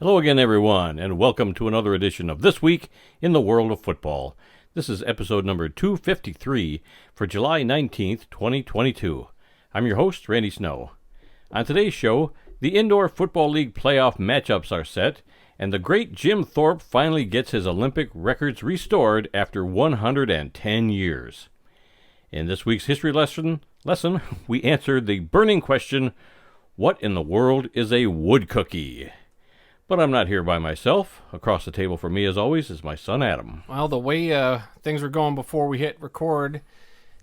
Hello again, everyone, and welcome to another edition of This Week in the World of Football. This is episode number 253 for July 19th, 2022. I'm your host, Randy Snow. On today's show, the Indoor Football League playoff matchups are set, and the great Jim Thorpe finally gets his Olympic records restored after 110 years. In this week's history lesson, we answered the burning question, what in the world is a wood cookie? But I'm not here by myself. Across the table from me, as always, is my son, Adam. Well, the way things were going before we hit record,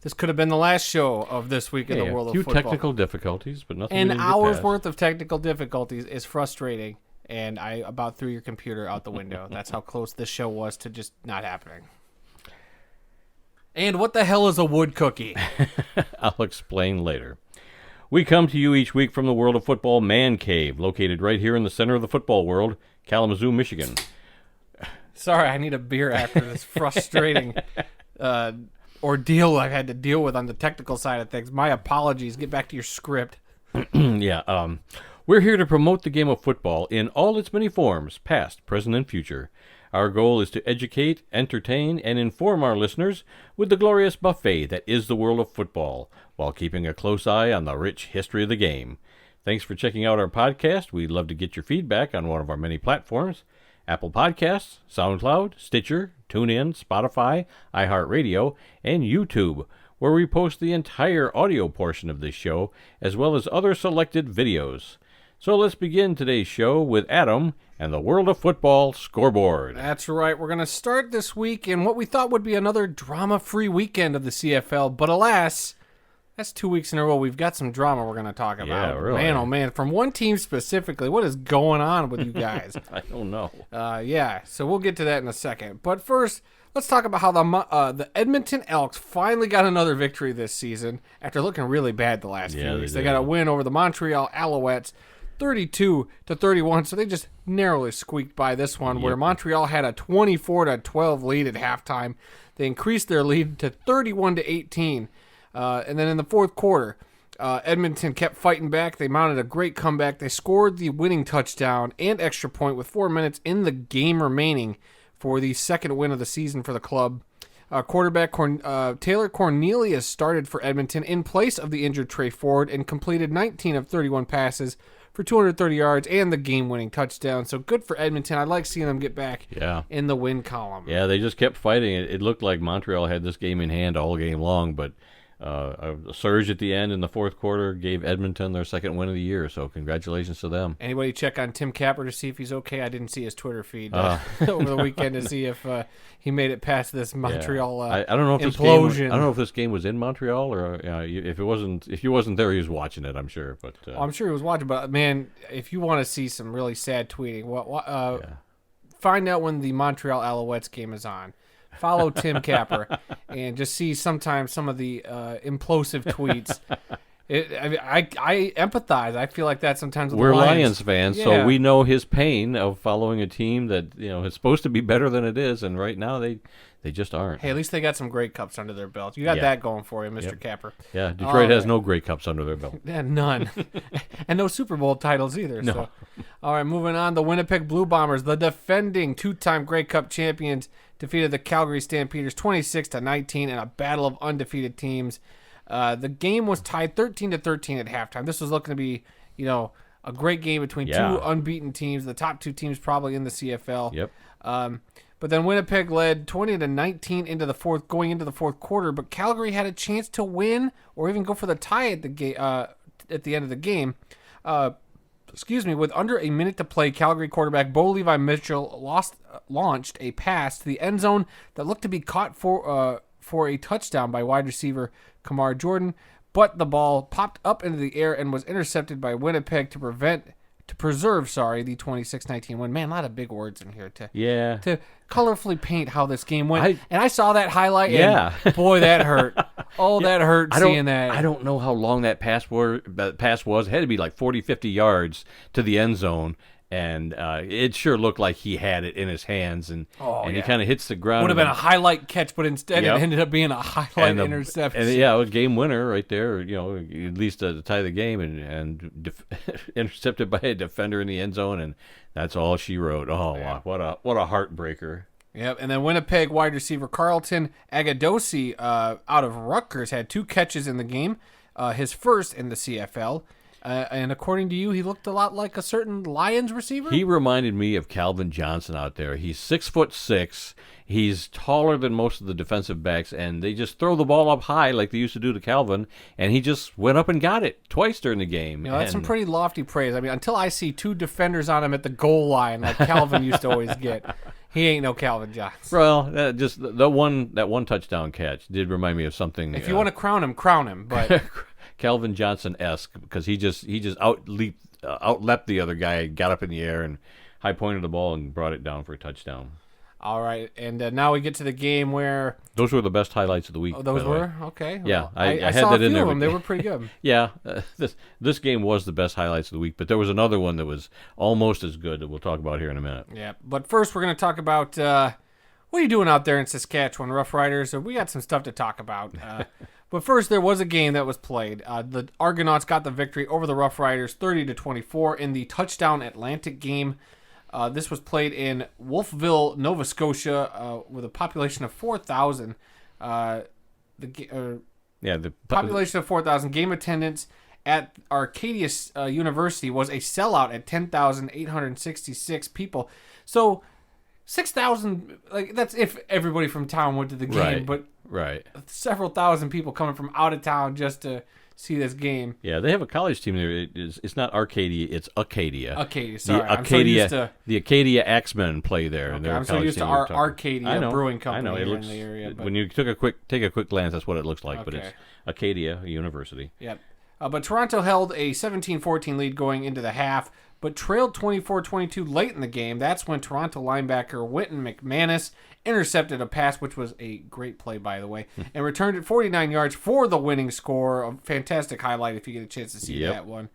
this could have been the last show of This Week in the World of Football. A few technical difficulties, but nothing. An hour's worth of technical difficulties is frustrating, and I about threw your computer out the window. That's how close this show was to just not happening. And what the hell is a wood cookie? I'll explain later. We come to you each week from the World of Football Man Cave, located right here in the center of the football world, Kalamazoo, Michigan. Sorry, I need a beer after this frustrating ordeal I've had to deal with on the technical side of things. My apologies. Get back to your script. We're here to promote the game of football in all its many forms, past, present, and future. Our goal is to educate, entertain, and inform our listeners with the glorious buffet that is the world of football, while keeping a close eye on the rich history of the game. Thanks for checking out our podcast. We'd love to get your feedback on one of our many platforms: Apple Podcasts, SoundCloud, Stitcher, TuneIn, Spotify, iHeartRadio, and YouTube, where we post the entire audio portion of this show, as well as other selected videos. So let's begin today's show with Adam and the World of Football scoreboard. That's right. We're going to start this week in what we thought would be another drama-free weekend of the CFL, but alas, that's 2 weeks in a row. We've got some drama we're going to talk about. Yeah, really. Man, oh man. From one team specifically, what is going on with you guys? I don't know. So we'll get to that in a second. But first, let's talk about how the Edmonton Elks finally got another victory this season after looking really bad the last few weeks. They got a win over the Montreal Alouettes, 32-31, so they just narrowly squeaked by this one, where Montreal had a 24-12 lead at halftime. They increased their lead to 31-18, and then in the fourth quarter, Edmonton kept fighting back. They mounted a great comeback. They scored the winning touchdown and extra point with 4 minutes in the game remaining for the second win of the season for the club. Quarterback Taylor Cornelius started for Edmonton in place of the injured Trey Ford and completed 19 of 31 passes for 230 yards and the game-winning touchdown. So good for Edmonton. I like seeing them get back in the win column. Yeah, they just kept fighting. It looked like Montreal had this game in hand all game long, but a surge at the end in the fourth quarter gave Edmonton their second win of the year, so congratulations to them. Anybody check on Tim Capper to see if he's okay? I didn't see his Twitter feed over the weekend to see if he made it past this Montreal I don't know if implosion. I don't know if this game was in Montreal or if he wasn't there, he was watching it, I'm sure. But I'm sure he was watching. But man, if you want to see some really sad tweeting, find out when the Montreal Alouettes game is on. Follow Tim Capper and just see sometimes some of the implosive tweets. I empathize. I feel like that sometimes with we're the Lions fans, so we know his pain of following a team that is supposed to be better than it is, and right now they just aren't. Hey, at least they got some Grey Cups under their belt. You got that going for you, Mr. Capper. Yeah, Detroit has no Grey Cups under their belt. Yeah, none. And no Super Bowl titles either. No. So. All right, moving on. The Winnipeg Blue Bombers, the defending two-time Grey Cup champions, defeated the Calgary Stampeders 26-19 in a battle of undefeated teams. The game was tied 13-13 at halftime. This was looking to be, a great game between two unbeaten teams, the top two teams probably in the CFL. Yep. But then Winnipeg led 20-19 going into the fourth quarter. But Calgary had a chance to win or even go for the tie at the end of the game. With under a minute to play, Calgary quarterback Bo Levi Mitchell launched a pass to the end zone that looked to be caught for a touchdown by wide receiver Kamar Jordan, but the ball popped up into the air and was intercepted by Winnipeg to preserve the 26-19 win. Man, a lot of big words in here to colorfully paint how this game went. And I saw that highlight, and boy, that hurt. Oh, that hurt seeing that. I don't know how long that pass was. It had to be like 40, 50 yards to the end zone, And it sure looked like he had it in his hands, and he kind of hits the ground. Would have been a highlight catch, but instead it ended up being a highlight interception. And it was a game winner right there, at least to tie the game, and intercepted by a defender in the end zone, and that's all she wrote. Oh, wow, what a heartbreaker. Yep, and then Winnipeg wide receiver Carlton Agadosi out of Rutgers had 2 catches in the game, his first in the CFL. And according to you, he looked a lot like a certain Lions receiver? He reminded me of Calvin Johnson out there. He's 6'6". He's taller than most of the defensive backs, and they just throw the ball up high like they used to do to Calvin, and he just went up and got it twice during the game. That's some pretty lofty praise. I mean, until I see 2 defenders on him at the goal line like Calvin used to always get, he ain't no Calvin Johnson. Well, just that one touchdown catch did remind me of something. If you want to crown him, but... Calvin Johnson-esque, because he just outleapt the other guy, got up in the air and high pointed the ball and brought it down for a touchdown. All right, and now we get to the game where those were the best highlights of the week. Oh, those were okay. Yeah, well, I had saw that a in few there. Of them. They were pretty good. Yeah, this game was the best highlights of the week, but there was another one that was almost as good that we'll talk about here in a minute. Yeah, but first we're going to talk about what are you doing out there in Saskatchewan, Rough Riders? We got some stuff to talk about. But first, there was a game that was played. The Argonauts got the victory over the Rough Riders 30-24 in the Touchdown Atlantic game. This was played in Wolfville, Nova Scotia, with a population of 4,000. The population of 4,000. Game attendance at Arcadia University was a sellout at 10,866 people. So 6,000, that's if everybody from town went to the game, but several thousand people coming from out of town just to see this game. Yeah, they have a college team there. It's not Arcadia, it's Acadia. Acadia, sorry. The Acadia Axemen play there. Okay, I'm so used to our Arcadia Brewing Company. I know, in the area. But... When you take a quick glance, that's what it looks like. Okay. But it's Acadia University. Yep. But Toronto held a 17-14 lead going into the half, but trailed 24-22 late in the game. That's when Toronto linebacker Wynton McManus intercepted a pass, which was a great play, by the way, and returned it 49 yards for the winning score. A fantastic highlight if you get a chance to see that one.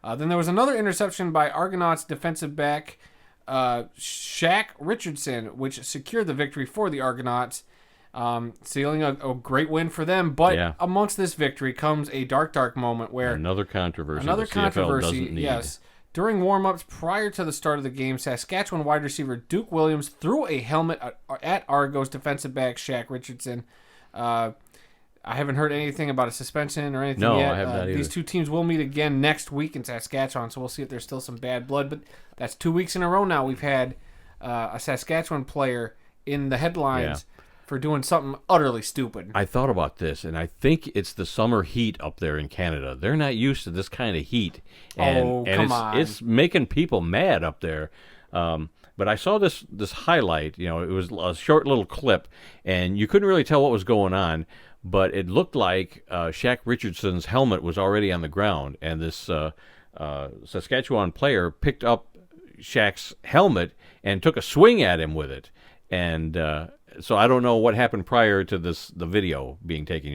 Then there was another interception by Argonauts defensive back Shaq Richardson, which secured the victory for the Argonauts, sealing a great win for them. But amongst this victory comes a dark moment where... Another controversy the CFL doesn't need. Yes. During warm-ups prior to the start of the game, Saskatchewan wide receiver Duke Williams threw a helmet at Argos defensive back Shaq Richardson. I haven't heard anything about a suspension or anything yet. No, I haven't either. These 2 teams will meet again next week in Saskatchewan, so we'll see if there's still some bad blood. But that's 2 weeks in a row now we've had a Saskatchewan player in the headlines for doing something utterly stupid. I thought about this, and I think it's the summer heat up there in Canada. They're not used to this kind of heat. And, come on. It's making people mad up there. But I saw this highlight. It was a short little clip, and you couldn't really tell what was going on, but it looked like Shaq Richardson's helmet was already on the ground, and this Saskatchewan player picked up Shaq's helmet and took a swing at him with it. And so I don't know what happened prior to the video being taken.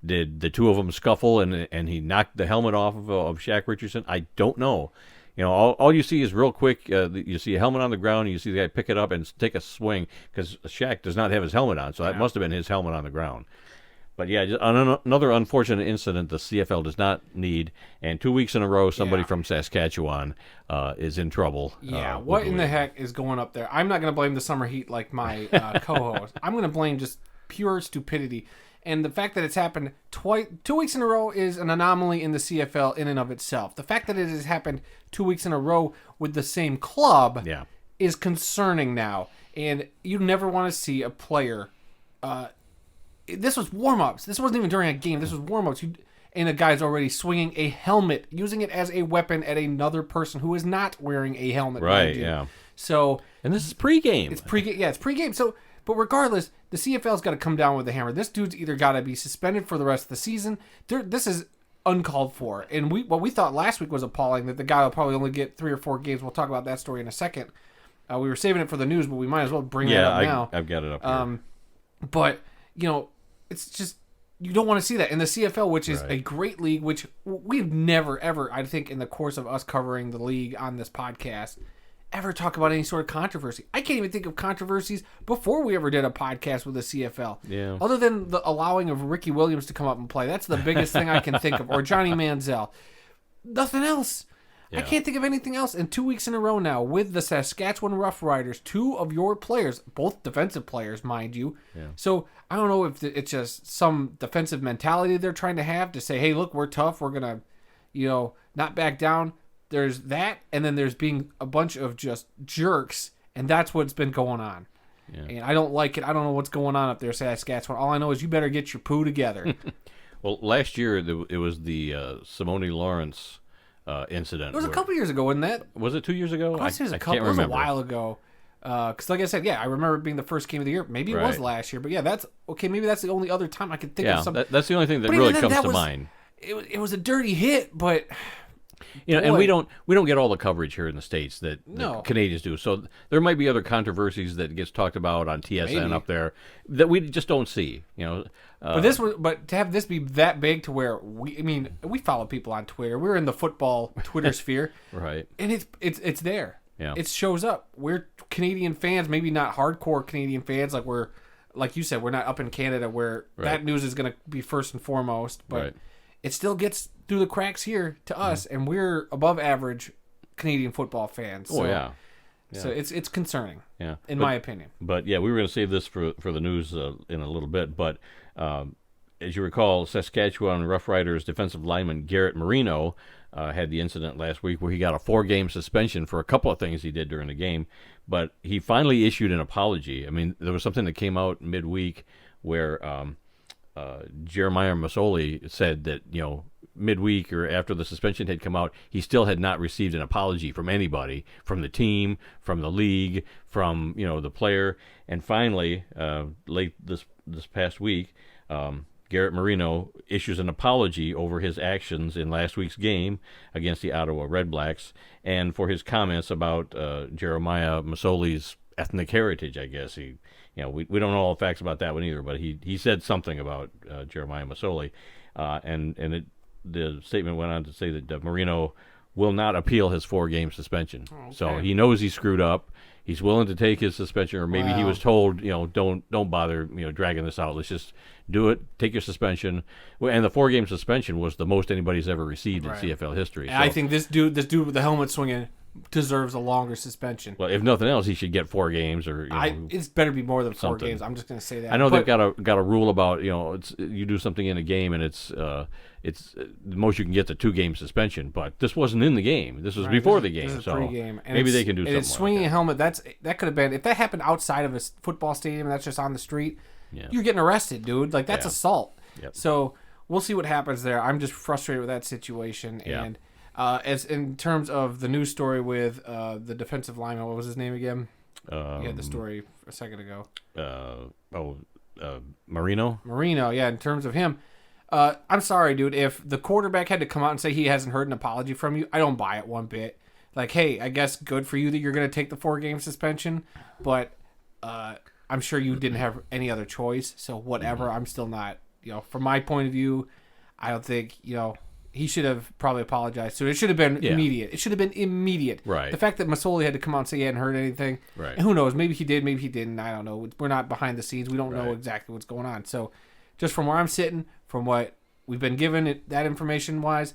Did the 2 of them scuffle and he knocked the helmet off of Shaq Richardson? I don't know. All you see is real quick. You see a helmet on the ground, and you see the guy pick it up and take a swing because Shaq does not have his helmet on, so that must have been his helmet on the ground. But yeah, just another unfortunate incident the CFL does not need, and 2 weeks in a row, somebody from Saskatchewan is in trouble. Yeah, what in the heck is going up there? I'm not going to blame the summer heat like my co-host. I'm going to blame just pure stupidity. And the fact that it's happened 2 weeks in a row is an anomaly in the CFL in and of itself. The fact that it has happened 2 weeks in a row with the same club is concerning now. And you never want to see a player... this was warm-ups. This wasn't even during a game. This was warm-ups. And a guy's already swinging a helmet, using it as a weapon at another person who is not wearing a helmet. Right, yeah. So... And this is pregame. It's pregame. Yeah, it's pregame. So... But regardless, the CFL's got to come down with the hammer. This dude's either got to be suspended for the rest of the season. This is uncalled for. And what we thought last week was appalling, that the guy will probably only get 3 or 4 games. We'll talk about that story in a second. We were saving it for the news, but we might as well bring that up now. I've got it up here. But, it's just you don't want to see that in the CFL, which is Right. a great league, which we've never, ever, I think, in the course of us covering the league on this podcast, ever talk about any sort of controversy. I can't even think of controversies before we ever did a podcast with the CFL. Yeah. Other than the allowing of Ricky Williams to come up and play. That's the biggest thing I can think of. Or Johnny Manziel. Nothing else. I Yeah. can't think of anything else. And 2 weeks in a row now with the Saskatchewan Roughriders, 2 of your players, both defensive players, mind you. Yeah. So I don't know if it's just some defensive mentality they're trying to have to say, hey, look, we're tough. We're going to, not back down. There's that. And then there's being a bunch of just jerks. And that's what's been going on. Yeah. And I don't like it. I don't know what's going on up there, Saskatchewan. All I know is you better get your poo together. Well, last year it was the Simone Lawrence incident. It was a couple years ago, wasn't that? Was it 2 years ago? I say it was a can't couple. It was a remember. while ago. Because, like I said, I remember it being the first game of the year. Maybe it was Right. last year, but that's okay. Maybe that's the only other time I could think Yeah, of something. that's the only thing that But really even then, comes that to was- mind. It was a dirty hit, but And boy. we don't get all the coverage here in the States that No. Canadians do. So there might be other controversies that gets talked about on TSN Maybe. up there that we just don't see. but to have this be that big to where we follow people on Twitter. We're in the football Twitter sphere, Right. and it's there. Yeah. It shows up. We're Canadian fans, maybe not hardcore Canadian fans, like you said, we're not up in Canada where that news is going to be first and foremost, but Right. it still gets through the cracks here to us, and we're above average Canadian football fans. So, Oh yeah. So it's concerning, Yeah. in my opinion. But yeah, we were going to save this for the news in a little bit. But as you recall, Saskatchewan Roughriders defensive lineman Garrett Marino had the incident last week where he got a 4-game suspension for a couple of things he did during the game. But he finally issued an apology. I mean, there was something that came out midweek where Jeremiah Masoli said that, midweek or after the suspension had come out, he still had not received an apology from anybody, from the team, from the league, from the player. And finally, late this past week, Garrett Marino issues an apology over his actions in last week's game against the Ottawa Red Blacks and for his comments about Jeremiah Masoli's ethnic heritage. I guess we don't know all the facts about that one either, but he said something about Jeremiah Masoli, and the statement went on to say that Marino will not appeal his 4-game suspension. Okay. So he knows he screwed up. He's willing to take his suspension, or maybe he Wow. was told, don't bother, dragging this out. Let's just do it. Take your suspension. Well, and the 4-game suspension was the most anybody's ever received in Right. CFL history. And I think this dude with the helmet swinging deserves a longer suspension. well, if nothing else, he should get 4 games, or It's better be more than 4 something. games. I'm just going to say that. I know But they've got a rule about you do something in a game and it's the most you can get the 2-game suspension, but this wasn't in the game. This was before the game, This is so pre-game. And maybe it's- they can do and something. it's swinging a helmet. That could have been, if that happened outside of a football stadium and that's just on the street, Yeah. you're getting arrested, dude. Like that's Yeah. assault. Yep. So we'll see what happens there. I'm just frustrated with that situation. Yeah. And as in terms of the news story with the defensive lineman, what was his name again? You had the story a second ago. Marino. Marino, yeah, in terms of him. I'm sorry, dude. If the quarterback had to come out and say he hasn't heard an apology from you, I don't buy it one bit. Like, hey, I guess good for you that you're going to take the 4-game suspension, but I'm sure you didn't have any other choice. So whatever, I'm still not, from my point of view, I don't think, he should have probably apologized. So it should have been immediate. It should have been immediate. Right. The fact that Masoli had to come out and say he hadn't heard anything, Right. and who knows, maybe he did, maybe he didn't. I don't know. We're not behind the scenes. We don't know Right. exactly what's going on. So just from where I'm sitting, from what we've been given that information wise,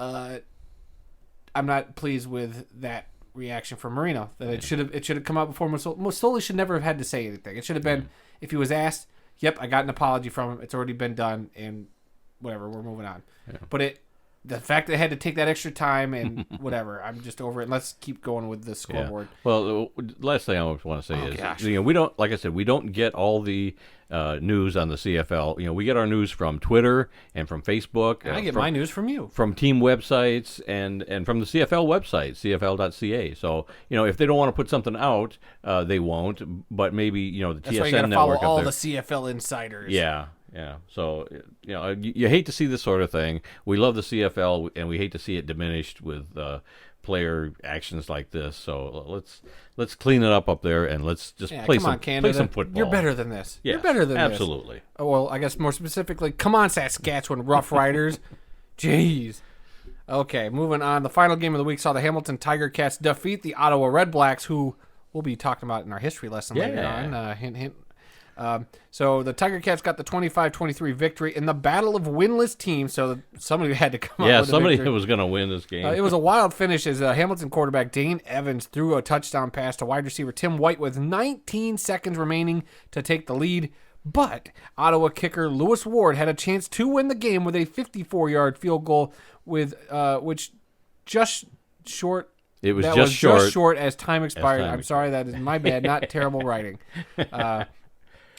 I'm not pleased with that reaction from Marino. That it should have come out before Masoli. Masoli should never have had to say anything. It should have been, if he was asked, yep, I got an apology from him. It's already been done, and whatever, we're moving on. Yeah. But the fact that it had to take that extra time and whatever, I'm just over it. Let's keep going with the scoreboard. Well, the last thing I want to say is, gosh. we don't, like I said, we don't get all the news on the CFL. We get our news from Twitter and from Facebook. And I get my news from you. From team websites and from the CFL website, cfl.ca. So, if they don't want to put something out, they won't. But maybe, the That's why you TSN got to follow network all up the there. CFL insiders. Yeah. Yeah. So, you hate to see this sort of thing. We love the CFL, and we hate to see it diminished with player actions like this. So let's clean it up there, and let's just play some football. You're better than this. Yes, You're better than absolutely. This. Oh, well, I guess more specifically, come on, Saskatchewan Rough Riders. Jeez. Okay, moving on. The final game of the week saw the Hamilton Tiger Cats defeat the Ottawa Red Blacks, who we'll be talking about in our history lesson later on. Hint, hint. So the Tiger Cats got the 25-23 victory in the battle of winless teams. So somebody had to come up with a somebody victory. was going to win this game. It was a wild finish as Hamilton quarterback Dane Evans threw a touchdown pass to wide receiver Tim White with 19 seconds remaining to take the lead. But Ottawa kicker Lewis Ward had a chance to win the game with a 54-yard field goal with which just short. It was just short as time expired. I'm sorry, that is my bad, not terrible writing.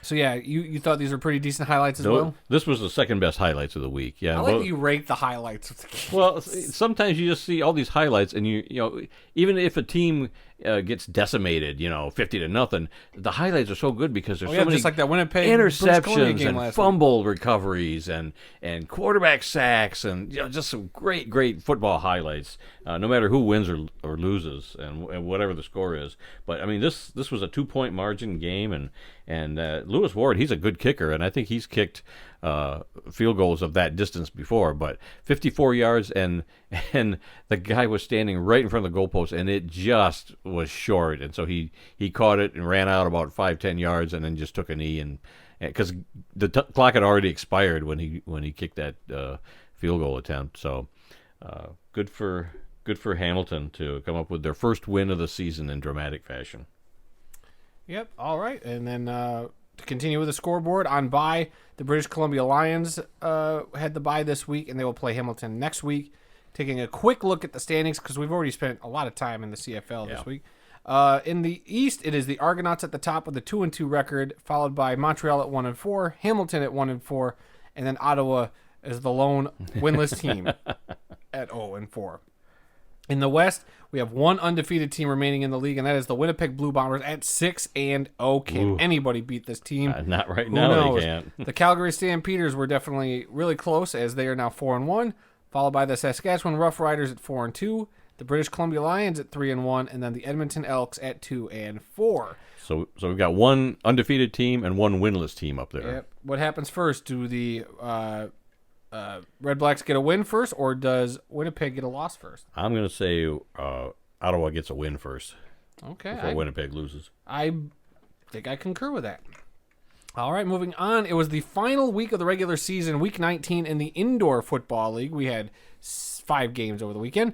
So yeah, you thought these were pretty decent highlights as well? This was the second best highlights of the week. Yeah, I like that you rate the highlights of the game. Well, sometimes you just see all these highlights, and even if a team gets decimated, 50-0, the highlights are so good because there's so many just like that Winnipeg interceptions game and fumble recoveries and quarterback sacks and just some great football highlights. No matter who wins or loses and whatever the score is. But I mean, this was a 2-point margin game, and Lewis Ward, he's a good kicker, and I think he's kicked field goals of that distance before, but 54 yards, and the guy was standing right in front of the goalpost, and it just was short, and so he caught it and ran out about 5-10 yards, and then just took a knee, and because the clock had already expired when he kicked that field goal attempt. So good for Hamilton to come up with their first win of the season in dramatic fashion. Yep. All right, and then to continue with the scoreboard, on bye, the British Columbia Lions had the bye this week, and they will play Hamilton next week. Taking a quick look at the standings, because we've already spent a lot of time in the CFL this week. In the East, it is the Argonauts at the top with a 2-2 record, followed by Montreal at 1-4, Hamilton at 1-4, and then Ottawa is the lone winless team at 0-4. In the West, we have one undefeated team remaining in the league, and that is the Winnipeg Blue Bombers at 6-0. Can anybody beat this team? Not right Who now. knows? They can't. The Calgary Stampeders were definitely really close, as they are now 4-1, followed by the Saskatchewan Roughriders at 4-2, the British Columbia Lions at 3-1, and then the Edmonton Elks at 2-4. So we've got one undefeated team and one winless team up there. Yep. What happens first? Do the Red Blacks get a win first, or does Winnipeg get a loss first? I'm going to say Ottawa gets a win first. Okay. Before Winnipeg loses. I think I concur with that. All right, moving on. It was the final week of the regular season, Week 19 in the Indoor Football League. We had 5 games over the weekend.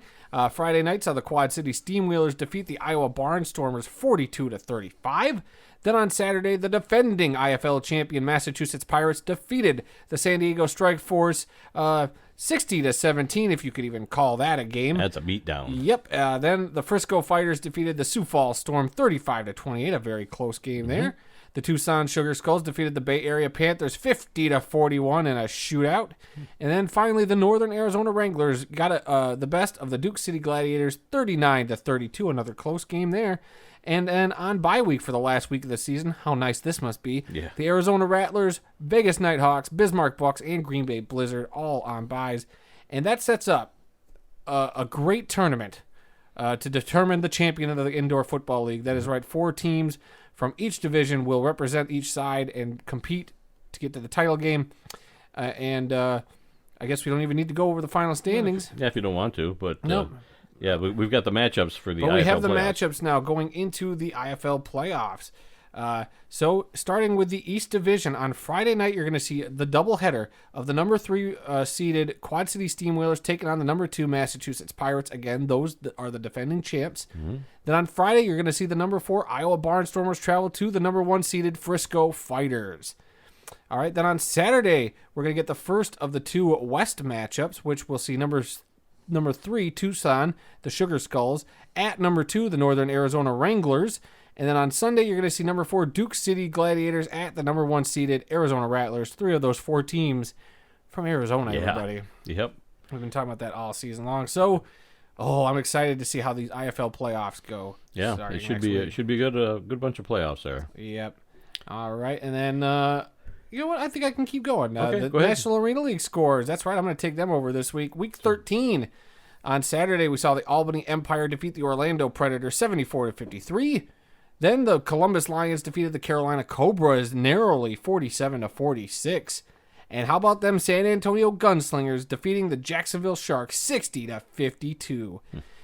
Friday night saw the Quad City Steamwheelers defeat the Iowa Barnstormers 42-35. Then on Saturday, the defending IFL champion Massachusetts Pirates defeated the San Diego Strike Force 60-17, if you could even call that a game. That's a beatdown. Yep. Then the Frisco Fighters defeated the Sioux Falls Storm 35-28, a very close game there. The Tucson Sugar Skulls defeated the Bay Area Panthers 50-41 in a shootout. And then finally, the Northern Arizona Wranglers got the best of the Duke City Gladiators 39-32, another close game there. And then on bye week for the last week of the season, how nice this must be. Yeah. The Arizona Rattlers, Vegas Nighthawks, Bismarck Bucks, and Green Bay Blizzard all on byes. And that sets up a great tournament to determine the champion of the Indoor Football League. That is right, 4 teams from each division will represent each side and compete to get to the title game. I guess we don't even need to go over the final standings. Yeah, if you don't want to, but no. Yeah, we've got the matchups for the IFL But we have the playoffs. matchups now going into the IFL playoffs. So starting with the East Division, on Friday night, you're going to see the doubleheader of the number 3 seeded Quad City Steamwheelers taking on the number 2 Massachusetts Pirates. Again, those are the defending champs. Then on Friday, you're going to see the number 4 Iowa Barnstormers travel to the number 1 seeded Frisco Fighters. All right, then on Saturday, we're going to get the first of the 2 West matchups, which we'll see number 3, Tucson, the Sugar Skulls, at number 2, the Northern Arizona Wranglers. And then on Sunday, you're going to see number 4, Duke City Gladiators at the number 1 seeded Arizona Rattlers. 3 of those 4 teams from Arizona, everybody. Yep. We've been talking about that all season long. So, I'm excited to see how these IFL playoffs go. Yeah, it should be a good bunch of playoffs there. Yep. All right, and then You know what? I think I can keep going. Okay, The go ahead. National Arena League scores. That's right. I'm going to take them over this week. Week 13. On Saturday, we saw the Albany Empire defeat the Orlando Predators 74-53. Then the Columbus Lions defeated the Carolina Cobras narrowly 47-46. And how about them San Antonio Gunslingers defeating the Jacksonville Sharks 60-52.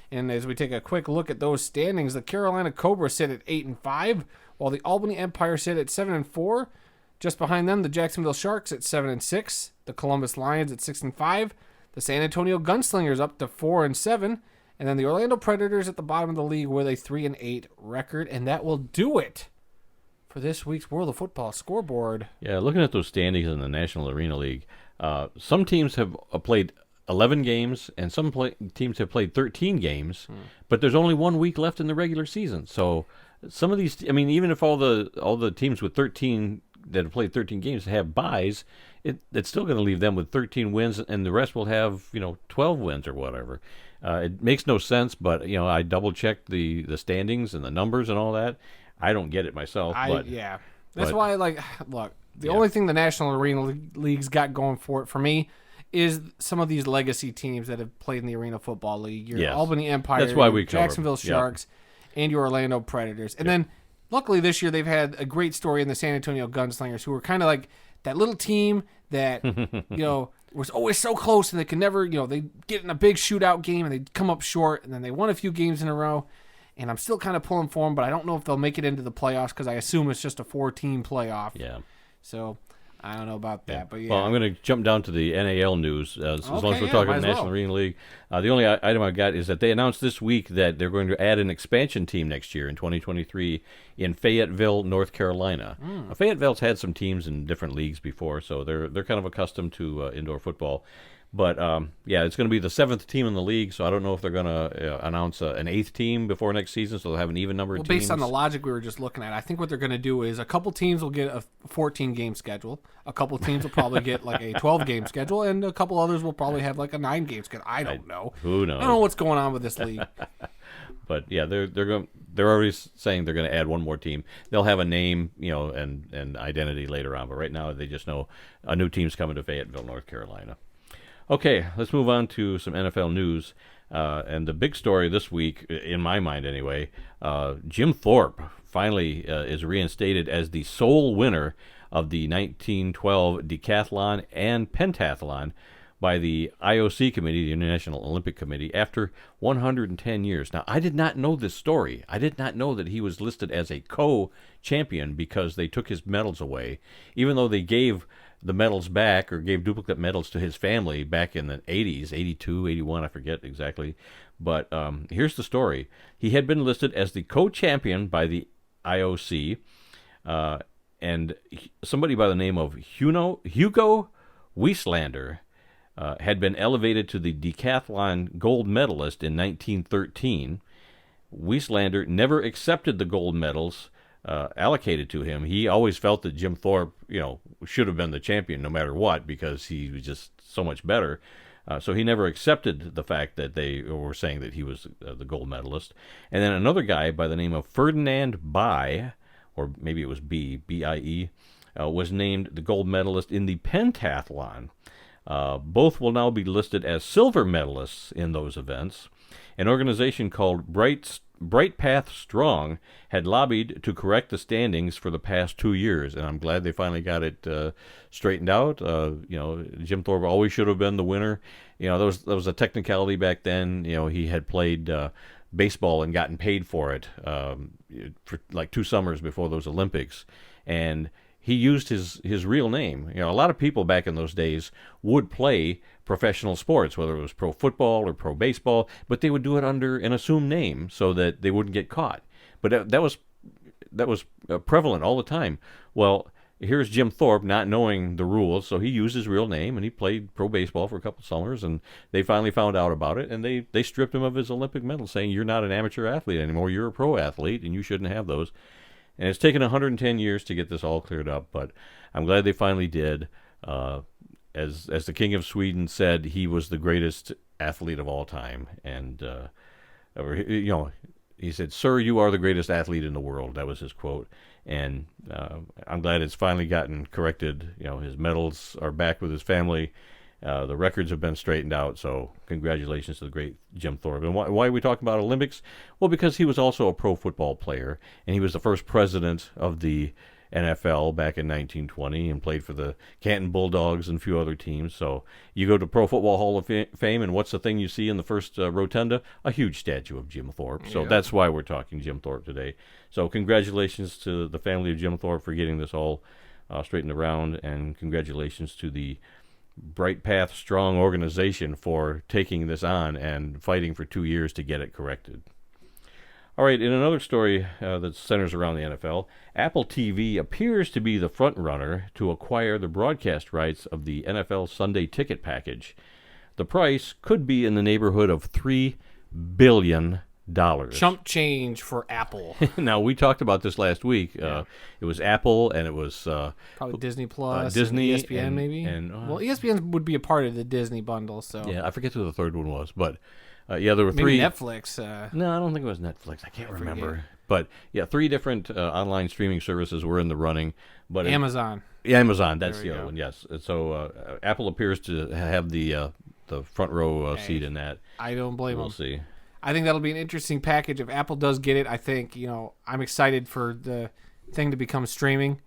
And as we take a quick look at those standings, the Carolina Cobras sit at 8-5, while the Albany Empire sit at 7-4. Just behind them, the Jacksonville Sharks at 7-6, the Columbus Lions at 6-5, the San Antonio Gunslingers up to 4-7, and then the Orlando Predators at the bottom of the league with a 3-8 record, and that will do it for this week's World of Football scoreboard. Yeah, looking at those standings in the National Arena League, some teams have played 11 games, and some teams have played 13 games, but there's only 1 week left in the regular season. So some of these, I mean, even if all the teams with 13 that have played 13 games have byes, it's still going to leave them with 13 wins, and the rest will have 12 wins or whatever. It makes no sense, but I double checked the standings and the numbers and all that. I don't get it myself. That's why. Look, the only thing the National Arena League's got going for it for me is some of these legacy teams that have played in the Arena Football League. Your Albany Empire, that's why we Jacksonville Sharks, and your Orlando Predators, and then. Luckily, this year they've had a great story in the San Antonio Gunslingers, who were kind of like that little team that was always so close, and they could never, they get in a big shootout game and they come up short, and then they won a few games in a row. And I'm still kind of pulling for them, but I don't know if they'll make it into the playoffs because I assume it's just a 4-team playoff. Yeah. So I don't know about that, but yeah. Well, I'm going to jump down to the NAL news as long as we're talking about the National Arena League. The only item I got is that they announced this week that they're going to add an expansion team next year in 2023 in Fayetteville, North Carolina. Fayetteville's had some teams in different leagues before, so they're kind of accustomed to indoor football. But, it's going to be the 7th team in the league, so I don't know if they're going to announce an 8th team before next season, so they'll have an even number of teams. Based on the logic we were just looking at, I think what they're going to do is a couple teams will get a 14-game schedule, a couple teams will probably get like a 12-game schedule, and a couple others will probably have like a 9-game schedule. I don't know. Who knows? I don't know what's going on with this league. But, yeah, they're already saying they're going to add one more team. They'll have a name, and identity later on, but right now they just know a new team's coming to Fayetteville, North Carolina. Okay, let's move on to some NFL news. And the big story this week, in my mind anyway, Jim Thorpe finally is reinstated as the sole winner of the 1912 decathlon and pentathlon by the IOC committee, the International Olympic Committee, after 110 years. Now, I did not know this story. I did not know that he was listed as a co-champion because they took his medals away, even though they gave the medals back or gave duplicate medals to his family back in the 80s, 82, 81, I forget exactly. But here's the story. He had been listed as the co-champion by the IOC, and somebody by the name of Hugo Wieslander had been elevated to the decathlon gold medalist in 1913. Wieslander never accepted the gold medals allocated to him. He always felt that Jim Thorpe, should have been the champion no matter what because he was just so much better. So he never accepted the fact that they were saying that he was the gold medalist. And then another guy by the name of Ferdinand Bie, or maybe it was B-I-E, was named the gold medalist in the pentathlon. Both will now be listed as silver medalists in those events. An organization called Bright Path Strong had lobbied to correct the standings for the past 2 years, and I'm glad they finally got it straightened out. Jim Thorpe always should have been the winner. There was a technicality back then. He had played baseball and gotten paid for it for like 2 summers before those Olympics, and he used his real name. A lot of people back in those days would play professional sports, whether it was pro football or pro baseball, but they would do it under an assumed name so that they wouldn't get caught. But that was prevalent all the time. Well, here's Jim Thorpe not knowing the rules, so he used his real name, and he played pro baseball for a couple summers, and they finally found out about it, and they stripped him of his Olympic medal, saying, you're not an amateur athlete anymore, you're a pro athlete, and you shouldn't have those. And it's taken 110 years to get this all cleared up, but I'm glad they finally did. As the King of Sweden he said, "Sir, you are the greatest athlete in the world." That was his quote. And I'm glad it's finally gotten corrected. His medals are back with his family. The records have been straightened out. So congratulations to the great Jim Thorpe. And why are we talking about Olympics? Well, because he was also a pro football player, and he was the first president of the NFL back in 1920 and played for the Canton Bulldogs and a few other teams. So you go to Pro Football Hall of Fame, and what's the thing you see in the first rotunda? A huge statue of Jim Thorpe. So that's why we're talking Jim Thorpe today. So congratulations to the family of Jim Thorpe for getting this all straightened around, and congratulations to the Bright Path Strong organization for taking this on and fighting for 2 years to get it corrected. All right, in another story that centers around the NFL, Apple TV appears to be the front runner to acquire the broadcast rights of the NFL Sunday Ticket package. The price could be in the neighborhood of $3 billion. Chump change for Apple. Now, we talked about this last week. It was Apple, and it was probably Disney Plus, Disney, and ESPN, maybe. Well, ESPN would be a part of the Disney bundle. So yeah, I forget who the third one was, but there were maybe three. Netflix. No, I don't think it was Netflix. I can't remember. But yeah, 3 different online streaming services were in the running. But Amazon. Amazon, that's the other one. Yes. So Apple appears to have the front row seat in that. I don't blame them. We'll see. I think that'll be an interesting package. If Apple does get it, I think, I'm excited for the thing to become streaming.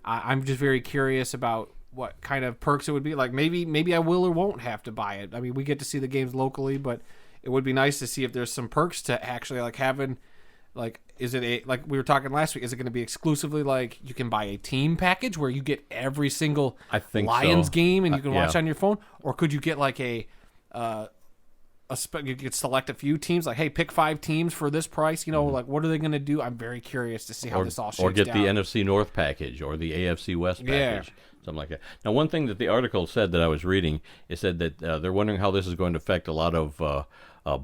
I'm just very curious about what kind of perks it would be. Like maybe I will or won't have to buy it. I mean, we get to see the games locally, but it would be nice to see if there's some perks to actually like having, like, is it like we were talking last week, is it going to be exclusively like you can buy a team package where you get every single Lions game and you can watch on your phone? Or could you get like you could select a few teams, like, hey, pick 5 teams for this price. Like, what are they going to do? I'm very curious to see how this all shakes down. Or get the NFC North package or the AFC West package, something like that. Now, one thing that the article said that I was reading, it said that they're wondering how this is going to affect a lot of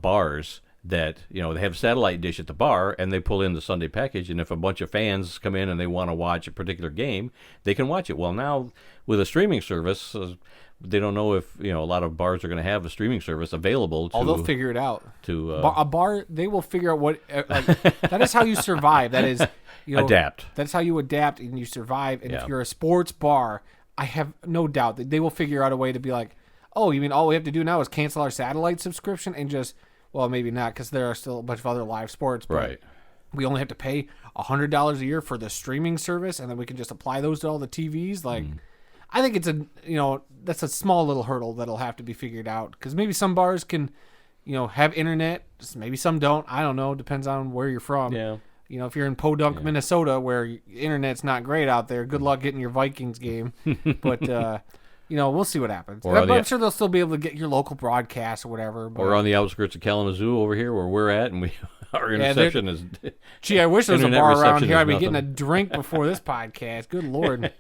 bars that, they have satellite dish at the bar and they pull in the Sunday package, and if a bunch of fans come in and they want to watch a particular game, they can watch it. Well, now with a streaming service, they don't know if a lot of bars are going to have a streaming service available. They'll figure it out. A bar, they will figure out what. That is how you survive. That is adapt. That's how you adapt and you survive. And if you're a sports bar, I have no doubt that they will figure out a way to be like, oh, you mean all we have to do now is cancel our satellite subscription and just, well, maybe not, because there are still a bunch of other live sports. But right. We only have to pay $100 a year for the streaming service, and then we can just apply those to all the TVs. Like. I think it's that's a small little hurdle that'll have to be figured out, because maybe some bars can, have internet. Maybe some don't. I don't know. Depends on where you're from. Yeah. If you're in Podunk, Minnesota, where internet's not great out there, good luck getting your Vikings game. But, we'll see what happens. I'm sure they'll still be able to get your local broadcast or whatever. But. Or on the outskirts of Kalamazoo over here where we're at, and our interception is... Gee, I wish there was a bar around here. I'd be getting a drink before this podcast. Good Lord.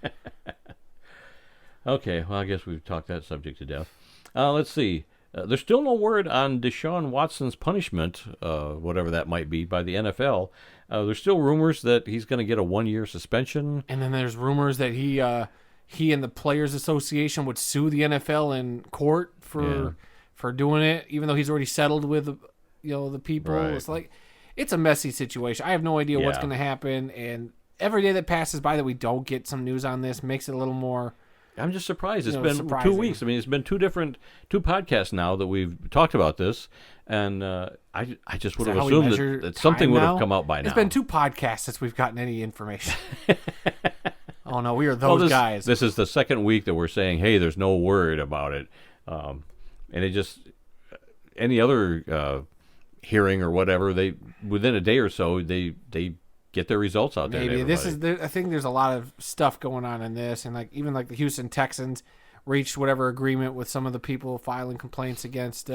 Okay, well, I guess we've talked that subject to death. Let's see. There's still no word on Deshaun Watson's punishment, whatever that might be, by the NFL. There's still rumors that he's going to get a 1-year suspension. And then there's rumors that he and the Players Association would sue the NFL in court for doing it, even though he's already settled with the people. Right. It's like, it's a messy situation. I have no idea what's going to happen, and every day that passes by that we don't get some news on this makes it a little more... I'm just surprised. It's been 2 weeks. I mean, it's been two podcasts now that we've talked about this, and I just would have assumed that something would have come out by now. It's been 2 podcasts since we've gotten any information. Oh, no, we are those guys. This is the second week that we're saying, hey, there's no word about it. And it just, any other hearing or whatever, within a day or so, they get their results out there. Maybe I think there's a lot of stuff going on in this, and even the Houston Texans reached whatever agreement with some of the people filing complaints against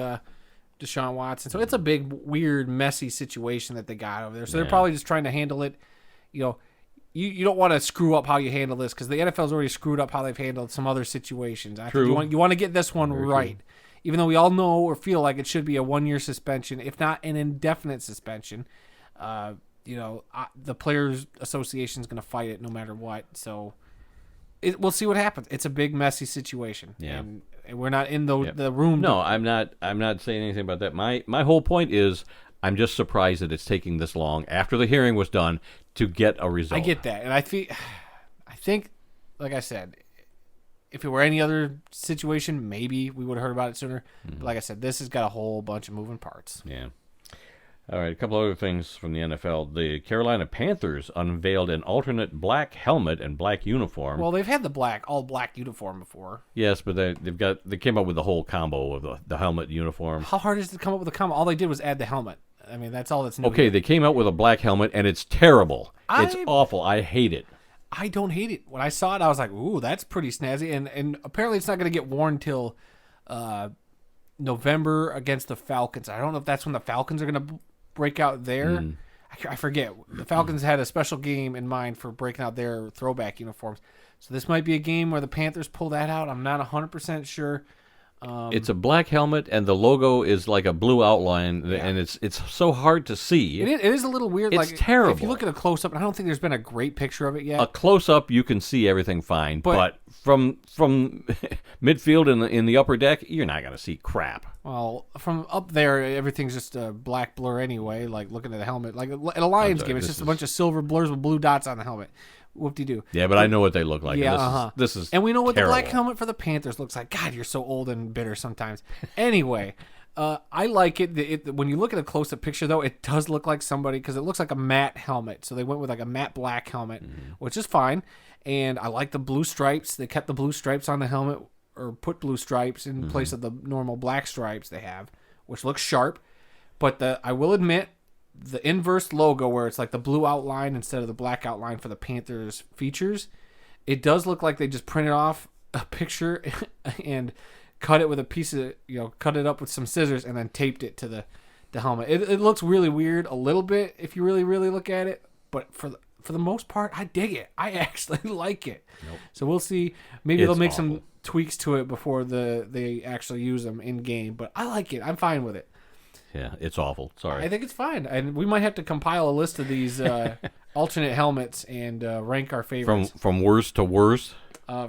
Deshaun Watson. So it's a big, weird, messy situation that they got over there. So they're probably just trying to handle it. You don't want to screw up how you handle this, because the NFL's already screwed up how they've handled some other situations. I think you want to get this one right. True. Even though we all know or feel like it should be a 1-year suspension, if not an indefinite suspension. The Players Association is going to fight it no matter what. So we'll see what happens. It's a big, messy situation. Yeah. And we're not in the room. No, I'm not saying anything about that. My whole point is, I'm just surprised that it's taking this long after the hearing was done to get a result. I get that, and I think, like I said, if it were any other situation, maybe we would have heard about it sooner. But like I said, this has got a whole bunch of moving parts. Yeah. All right, a couple other things from the NFL. The Carolina Panthers unveiled an alternate black helmet and black uniform. Well, they've had the all black uniform before. Yes, but they came up with the whole combo of the helmet uniform. How hard is it to come up with a combo? All they did was add the helmet. I mean, that's all that's new. Okay, they came out with a black helmet, and it's terrible. It's awful. I hate it. I don't hate it. When I saw it, I was like, ooh, that's pretty snazzy. And apparently it's not going to get worn till November against the Falcons. I don't know if that's when the Falcons are going to break out there. I forget. The Falcons had a special game in mind for breaking out their throwback uniforms. So this might be a game where the Panthers pull that out. I'm not 100% sure. It's a black helmet, and the logo is like a blue outline, and it's so hard to see. It is a little weird. It's terrible. If you look at a close-up, and I don't think there's been a great picture of it yet. A close-up, you can see everything fine, but from midfield in the upper deck, you're not going to see crap. Well, from up there, everything's just a black blur anyway, like looking at the helmet. Like at a Lions game, it's just a bunch of silver blurs with blue dots on the helmet. Whoop-de-doo. Yeah, but I know what they look like. Yeah, this is and we know what terrible. the black helmet for the Panthers looks like. God, you're so old and bitter sometimes. Anyway, I like it. When you look at a close-up picture, though, it does look like somebody, because it looks like a matte helmet. So they went with like a matte black helmet, which is fine. And I like the blue stripes. They kept the blue stripes on the helmet, or put blue stripes in place of the normal black stripes they have, which looks sharp. But I will admit, the inverse logo, where it's like the blue outline instead of the black outline for the Panthers features, it does look like they just printed off a picture and cut it with a piece of, cut it up with some scissors and then taped it to the helmet. It looks really weird a little bit if you really, really look at it, but for the most part, I dig it. I actually like it. Nope. So we'll see. Maybe they'll make some tweaks to it before they actually use them in game, but I like it. I'm fine with it. Yeah, it's awful. Sorry. I think it's fine. And we might have to compile a list of these alternate helmets and rank our favorites. From worst to worst?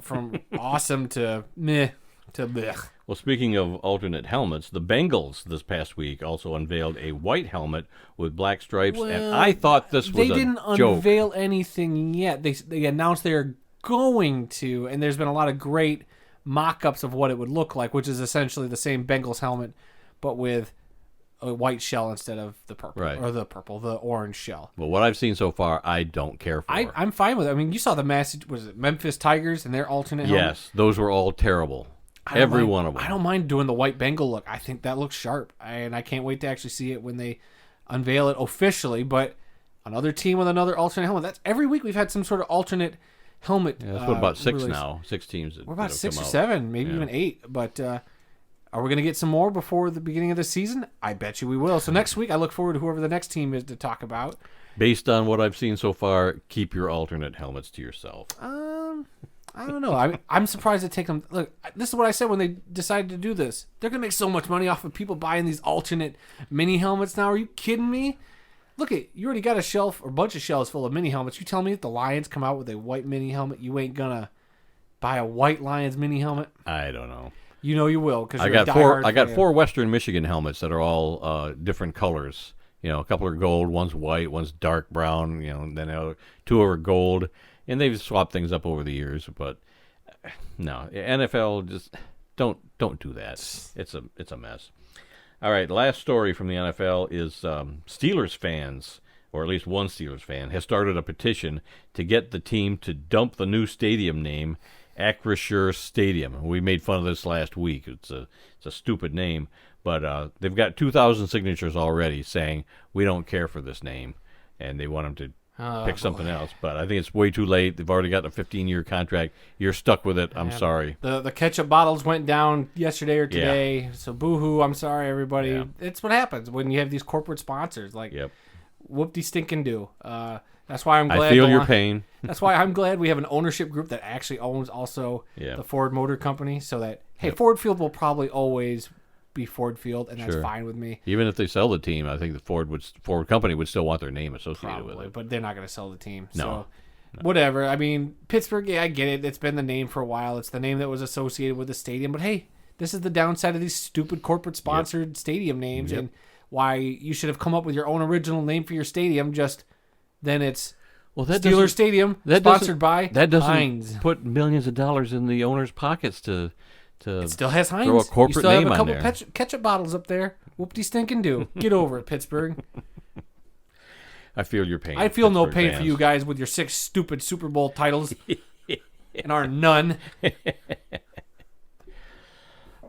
From awesome to meh to blech. Well, speaking of alternate helmets, the Bengals this past week also unveiled a white helmet with black stripes, and I thought this was a joke. They didn't unveil anything yet. They announced they're going to, and there's been a lot of great mock-ups of what it would look like, which is essentially the same Bengals helmet, but with a white shell instead of the purple, or the orange shell. Well, what I've seen so far, I don't care for. I'm fine with it. I mean, you saw the was it Memphis Tigers and their alternate helmet? Yes, those were all terrible. Every one of them. I don't mind doing the white Bengal look. I think that looks sharp, and I can't wait to actually see it when they unveil it officially. But another team with another alternate helmet. That's every week we've had some sort of alternate helmet. Yeah, that's what about six release. Now. 6 teams. We're about 6 or 7, maybe even 8. But are we going to get some more before the beginning of the season? I bet you we will. So next week, I look forward to whoever the next team is to talk about. Based on what I've seen so far, keep your alternate helmets to yourself. I don't know. I'm surprised they take them. Look, this is what I said when they decided to do this. They're going to make so much money off of people buying these alternate mini helmets now. Are you kidding me? Look, you already got a shelf or a bunch of shelves full of mini helmets. You tell me if the Lions come out with a white mini helmet, you ain't going to buy a white Lions mini helmet? I don't know. You know you will, because I got 4 Western Michigan helmets that are all different colors. A couple are gold, one's white, one's dark brown. And then 2 are gold, and they've swapped things up over the years. But no, NFL just don't do that. It's a mess. All right, last story from the NFL is Steelers fans, or at least one Steelers fan, has started a petition to get the team to dump the new stadium name, Acrisure Stadium. We made fun of this last week. It's a stupid name, but they've got 2,000 signatures already saying we don't care for this name, and they want them to pick something else. But I think it's way too late. They've already got a 15-year contract. You're stuck with it. I'm sorry. The ketchup bottles went down yesterday or today, so boo-hoo. I'm sorry, everybody. Yeah. It's what happens when you have these corporate sponsors. Like, whoop-de-stinking-do. That's why I'm glad. I feel your pain. That's why I'm glad we have an ownership group that actually owns also the Ford Motor Company, so that Ford Field will probably always be Ford Field, and that's fine with me. Even if they sell the team, I think the Ford Company would still want their name associated with it. But they're not going to sell the team. No. So whatever. I mean, Pittsburgh. I get it. It's been the name for a while. It's the name that was associated with the stadium. But hey, this is the downside of these stupid corporate sponsored stadium names. And why you should have come up with your own original name for your stadium. Just then it's that Steelers Stadium, sponsored by that doesn't Heinz. put millions of dollars in the owner's pockets to It still has Heinz. throw a corporate you still name have a on couple there. ketchup bottles up there. Whoop-de stinking do. Get over it, Pittsburgh. I feel your pain. I feel no Pittsburgh pain fans. for you guys with your 6 stupid Super Bowl titles and our none.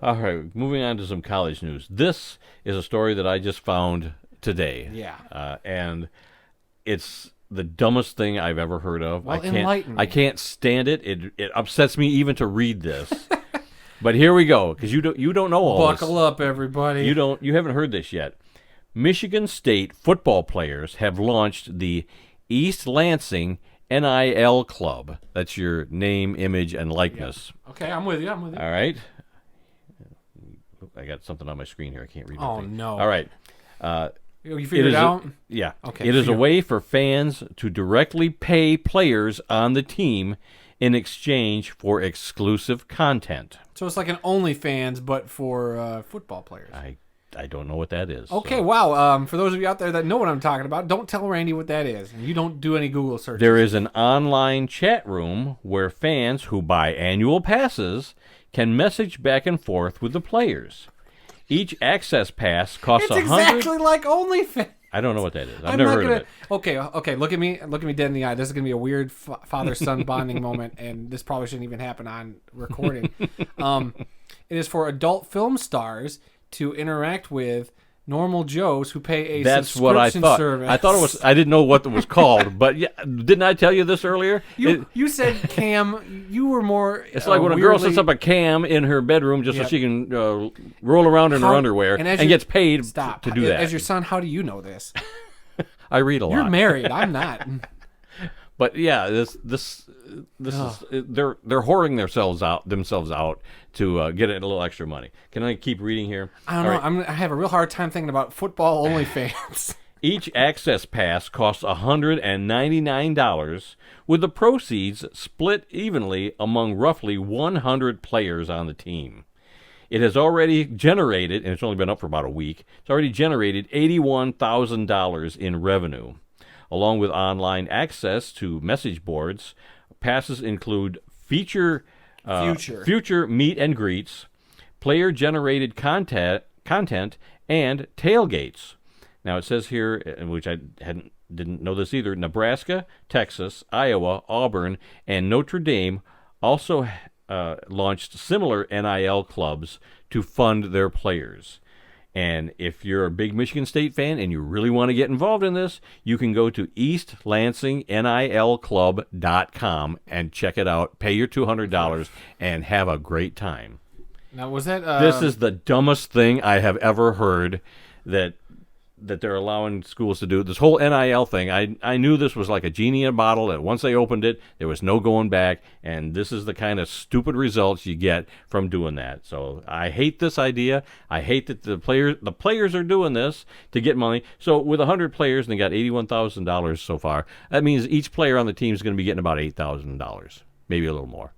All right, moving on to some college news. This is a story that I just found today. Yeah. And it's the dumbest thing I've ever heard of. Well, enlighten me. I can't stand it. It upsets me even to read this. But here we go, because you don't know all this. Buckle up, everybody. You haven't heard this yet. Michigan State football players have launched the East Lansing NIL Club. That's your name, image, and likeness. Yeah. Okay, I'm with you. All right. I got something on my screen here. I can't read it. Oh, no. All right. You figured it out? Yeah. Okay. It is a way for fans to directly pay players on the team in exchange for exclusive content. So it's like an OnlyFans, but for football players. I don't know what that is. Okay, so. wow. For those of you out there that know what I'm talking about, don't tell Randy what that is. And you don't do any Google searches. There is an online chat room where fans who buy annual passes can message back and forth with the players. Each access pass costs It's exactly like OnlyFans. I don't know what that is. I've never heard of it. Okay. Look at me dead in the eye. This is gonna be a weird father-son bonding moment, and this probably shouldn't even happen on recording. It is for adult film stars to interact with normal Joes who pay a That's subscription what I thought. service. I thought it was. I didn't know what it was called, but yeah, didn't I tell you this earlier? You said cam. You were more. It's like when a girl sets up a cam in her bedroom just so she can roll around in her underwear and gets paid to do that. As your son, how do you know this? I read a lot. You're married. I'm not. But yeah, this is they're whoring themselves out to get a little extra money. Can I keep reading here? I don't know. I have a real hard time thinking about football OnlyFans. Each access pass costs $199, with the proceeds split evenly among roughly 100 players on the team. It has already generated, and it's only been up for about a week, it's already generated $81,000 in revenue. Along with online access to message boards, passes include future meet and greets, player-generated content, and tailgates. Now it says here, which I didn't know this either, Nebraska, Texas, Iowa, Auburn, and Notre Dame also launched similar NIL clubs to fund their players. And if you're a big Michigan State fan and you really want to get involved in this, you can go to eastlansingnilclub.com and check it out. Pay your $200 and have a great time. Now, was that... This is the dumbest thing I have ever heard that they're allowing schools to do. This whole NIL thing, I knew this was like a genie in a bottle, and once they opened it, there was no going back, and this is the kind of stupid results you get from doing that. So I hate this idea. I hate that the players are doing this to get money. So with 100 players, and they got $81,000 so far, that means each player on the team is going to be getting about $8,000, maybe a little more.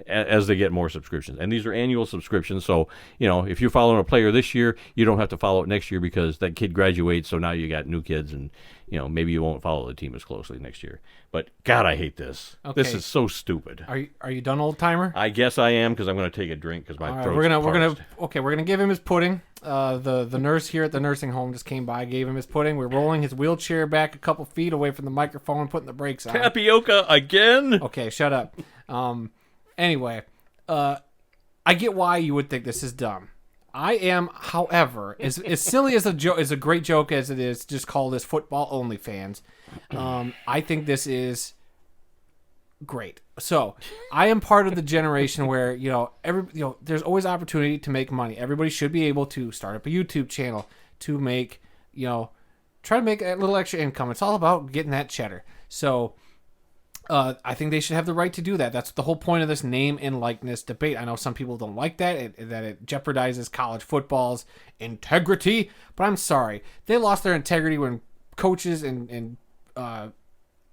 As they get more subscriptions. And these are annual subscriptions, so, if you're following a player this year, you don't have to follow it next year because that kid graduates, so now you got new kids, and, maybe you won't follow the team as closely next year. But, God, I hate this. Okay. This is so stupid. Are you done, old timer? I guess I am, because I'm going to take a drink because my throat's parched. We're gonna give him his pudding. The nurse here at the nursing home just came by, gave him his pudding. We're rolling his wheelchair back a couple feet away from the microphone, putting the brakes on. Tapioca again? Okay, shut up. Anyway, I get why you would think this is dumb. I am, however, as silly as a great joke as it is, just call this football OnlyFans. I think this is great. So I am part of the generation where there's always opportunity to make money. Everybody should be able to start up a YouTube channel to make try to make a little extra income. It's all about getting that cheddar. So. I think they should have the right to do that. That's the whole point of this name and likeness debate. I know some people don't like that, that it jeopardizes college football's integrity, but I'm sorry. They lost their integrity when coaches and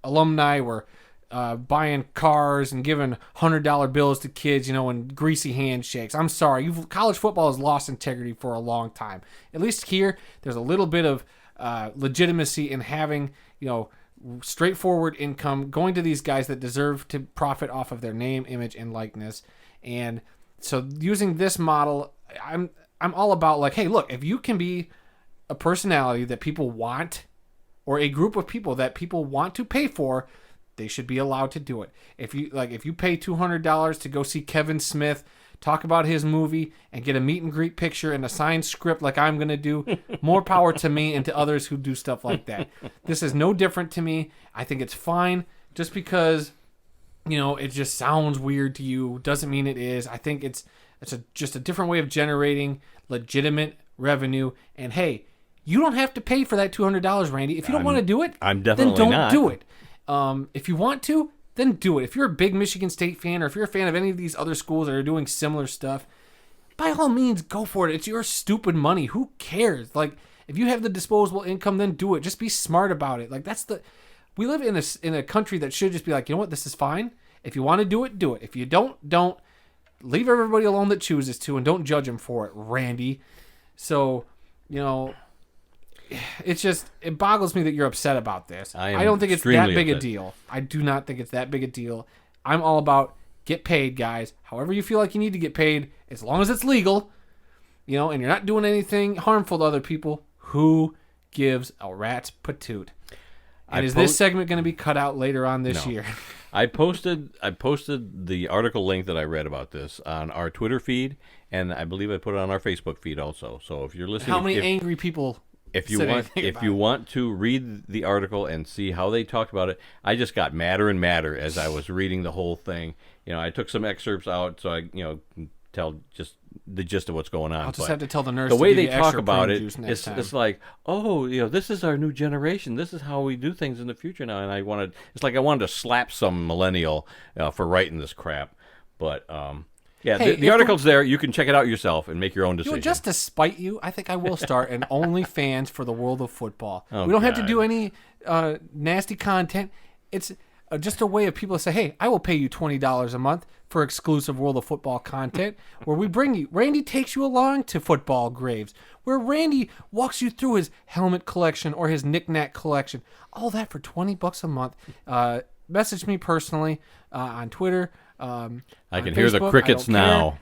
alumni were buying cars and giving $100 bills to kids, and greasy handshakes. I'm sorry, college football has lost integrity for a long time. At least here, there's a little bit of legitimacy in having, straightforward income going to these guys that deserve to profit off of their name, image, and likeness. And so using this model, I'm all about like, hey, look, if you can be a personality that people want, or a group of people that people want to pay for, they should be allowed to do it. If you pay $200 to go see Kevin Smith talk about his movie and get a meet and greet picture and a signed script like I'm going to do, more power to me and to others who do stuff like that. This is no different to me. I think it's fine. Just because, it just sounds weird to you doesn't mean it is. I think it's just a different way of generating legitimate revenue. And hey, you don't have to pay for that $200, Randy. If you don't want to do it, I'm definitely then don't not. do it. If you want to, then do it. If you're a big Michigan State fan, or if you're a fan of any of these other schools that are doing similar stuff, by all means, go for it. It's your stupid money. Who cares? Like, if you have the disposable income, then do it. Just be smart about it. Like, we live in a country that should just be like, you know what, this is fine. If you want to do it, do it. If you don't. Leave everybody alone that chooses to, and don't judge them for it, Randy. So, it boggles me that you're upset about this. I don't think it's that big a deal. I do not think it's that big a deal. I'm all about get paid, guys. However you feel like you need to get paid, as long as it's legal, and you're not doing anything harmful to other people. Who gives a rat's patoot? And is this segment going to be cut out later on this year? I posted the article link that I read about this on our Twitter feed, and I believe I put it on our Facebook feed also. So if you're listening, how many angry people? If you want to read the article and see how they talked about it, I just got madder and madder as I was reading the whole thing. I took some excerpts out so I can tell just the gist of what's going on. I'll just have to tell the nurse the way to they give you talk extra about prune it. Juice next time. It's like, this is our new generation. This is how we do things in the future now. And I wanted to slap some millennial for writing this crap, but. Yeah, hey, the article's there. You can check it out yourself and make your own decision. Just to spite you, I think I will start an OnlyFans for the world of football. We don't have to do any nasty content. It's just a way of people to say, hey, I will pay you $20 a month for exclusive world of football content, where we bring you. Randy takes you along to football graves, where Randy walks you through his helmet collection or his knick-knack collection. All that for $20 a month. Message me personally on Twitter. I can hear the crickets now.